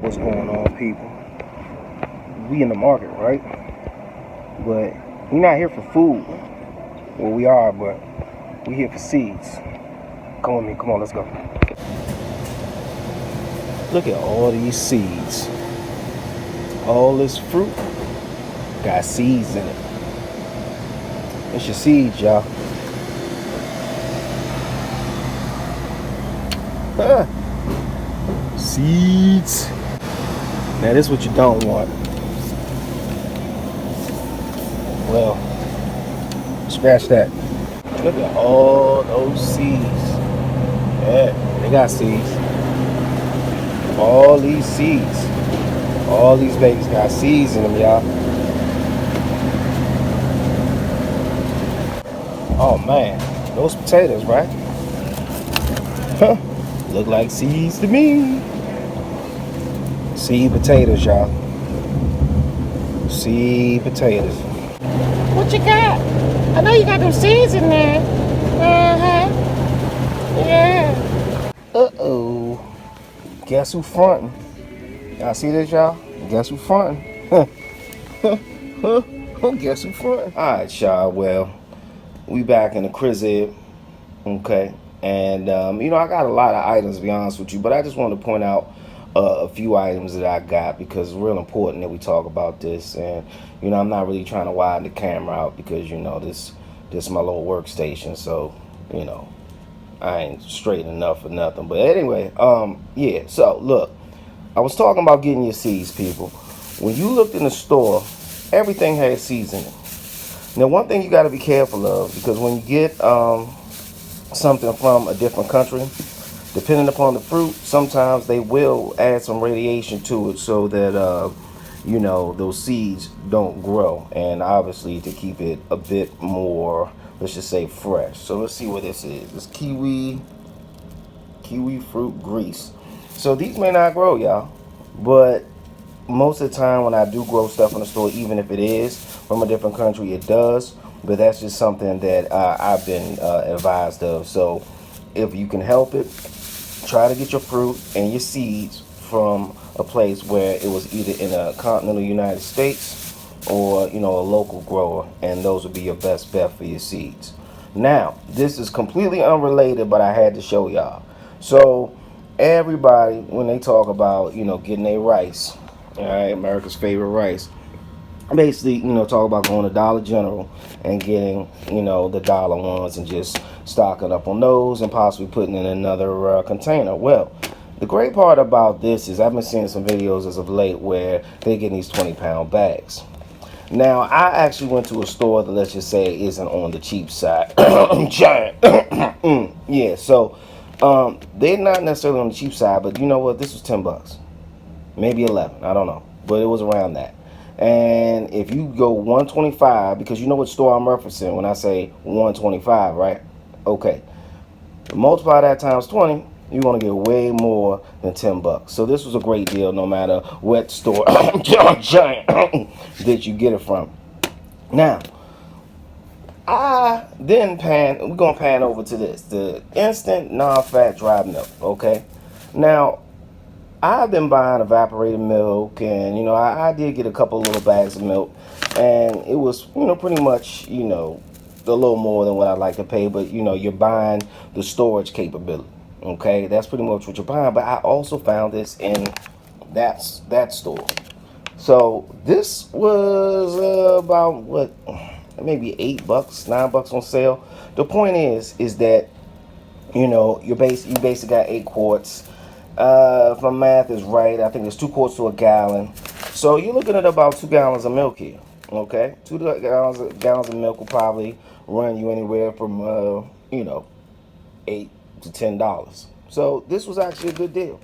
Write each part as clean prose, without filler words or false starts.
What's going on, people? We in the market, right? But we not here for food. Well, we are, but we here for seeds. Come with me. Come on, let's go. Look at all these seeds. All this fruit got seeds in it. It's your seeds, y'all. Seeds. Now, this is what you don't want. Well, scratch that. Look at all those seeds. Yeah, they got seeds. All these seeds. All these babies got seeds in them, y'all. Oh man, those potatoes, right? Huh. Look like seeds to me. Seed potatoes, y'all. Seed potatoes. What you got? I know you got them seeds in there. Yeah. Uh-oh. Guess who fronting? Y'all see this, y'all? Guess who fronting? Guess who fronting? Alright, y'all. Well, we back in the crib. Okay. And, I got a lot of items, to be honest with you. But I just want to point out a few items that I got because it's real important that we talk about this. And, I'm not really trying to widen the camera out because, this is my little workstation. So, I ain't straight enough for nothing. But anyway, yeah. So, look. I was talking about getting your seeds, people. When you looked in the store, everything had seeds in it. Now, one thing you got to be careful of, because when you get something from a different country, depending upon the fruit, sometimes they will add some radiation to it so that, those seeds don't grow. And obviously to keep it a bit more, let's just say, fresh. So let's see what this is. This kiwi fruit grease. So these may not grow, y'all, but most of the time when I do grow stuff in the store, even if it is from a different country, it does. But that's just something that I've been advised of. So if you can help it, try to get your fruit and your seeds from a place where it was either in a continental United States or, a local grower, and those would be your best bet for your seeds. Now, this is completely unrelated, but I had to show y'all. So everybody, when they talk about, getting their rice, all right, America's favorite rice, basically, talk about going to Dollar General and getting, the dollar ones and just stocking up on those and possibly putting in another container. Well, the great part about this is I've been seeing some videos as of late where they're getting these 20-pound bags. Now, I actually went to a store that, let's just say, isn't on the cheap side. Giant. Yeah, so they're not necessarily on the cheap side, but you know what? This was $10. Maybe 11. I don't know. But it was around that. And if you go 125, because you know what store I'm referencing when I say 125, right? Okay. Multiply that times 20, you're going to get way more than $10. So this was a great deal no matter what store giant that you get it from. Now, we're going to pan over to this, the instant non-fat dry milk, okay? Now, I've been buying evaporated milk, and I did get a couple little bags of milk, and it was pretty much a little more than what I'd like to pay, but you're buying the storage capability. Okay, that's pretty much what you're buying. But I also found this in that store. So this was about what, maybe $8, $9 on sale. The point is that you basically got 8 quarts. If my math is right, I think there's 2 quarts to a gallon. So you're looking at about 2 gallons of milk here. Okay, 2 gallons of milk will probably run you anywhere from $8 to $10. So this was actually a good deal.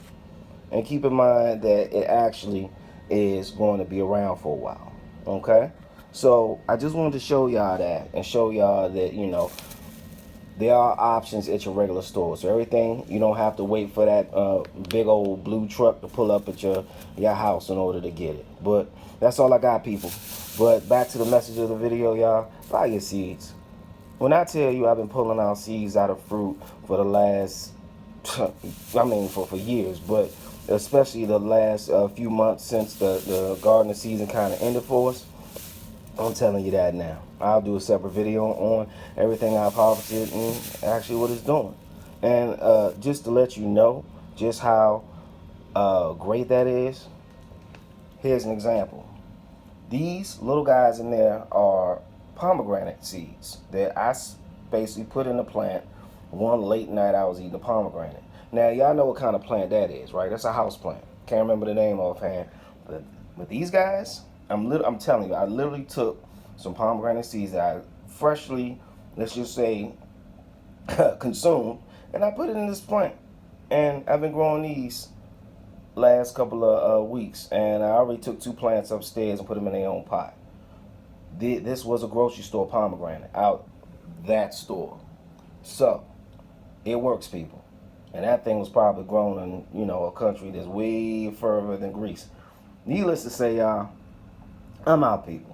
And keep in mind that it actually is going to be around for a while. Okay, so I just wanted to show y'all that and show y'all that there are options at your regular store. So everything, you don't have to wait for that big old blue truck to pull up at your house in order to get it. But that's all I got, people. But back to the message of the video, y'all. Buy your seeds. When I tell you I've been pulling out seeds out of fruit for the last I mean, for years, but especially the last few months since the gardening season kind of ended for us. I'm telling you that now. I'll do a separate video on everything I've harvested and actually what it's doing. And just to let you know just how great that is, here's an example. These little guys in there are pomegranate seeds that I basically put in the plant. One late night I was eating a pomegranate. Now y'all know what kind of plant that is, right? That's a house plant. Can't remember the name offhand, but with these guys, I'm telling you, I literally took some pomegranate seeds that I freshly, let's just say, consumed, and I put it in this plant. And I've been growing these last couple of weeks, and I already took 2 plants upstairs and put them in their own pot. This was a grocery store pomegranate out that store, so it works, people. And that thing was probably grown in a country that's way further than Greece. Needless to say, y'all, I'm out, people.